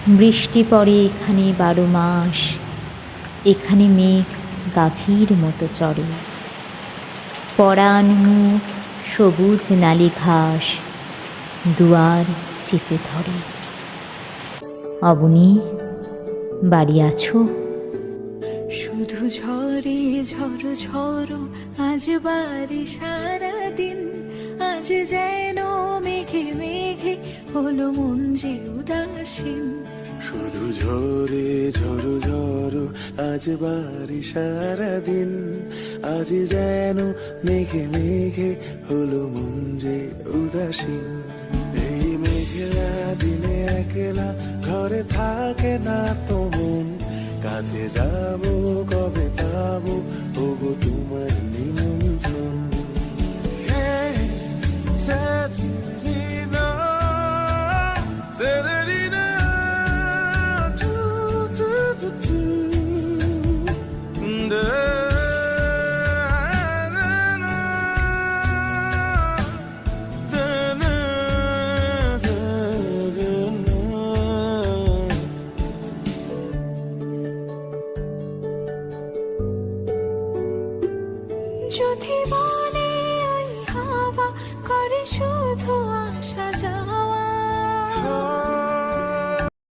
বৃষ্টি পড়ে এখানে 12 মাস, এখানে মেঘ গাভীর মতো চড়ে। পরাণ মুখ সবুজ নালি ঘাস দুয়ার চেপে ধরে। অবনী, বাড়ি আছো? শুধু ঝরে ঝড়ো ঝড়ো আজ বাড়ি সারাদিন, আজ যেন মেঘে মেঘে হলো মন যে উদাসীন। শুধু ঝরে ঝড়ো ঝড়ো আজ বাড়ি সারাদিন, আজ যেন মেঘে মেঘে হলো মন যে উদাসীন। এই মেঘলা দিনে একলা ঘরে থাকে না তো মন, কাছে যাবো কবে পাবো ওগো তোমার নিমন্ত্রণ। Severina, Severina, যদি মনে ওই হাওয়া করে শুধু আসা যাওয়া,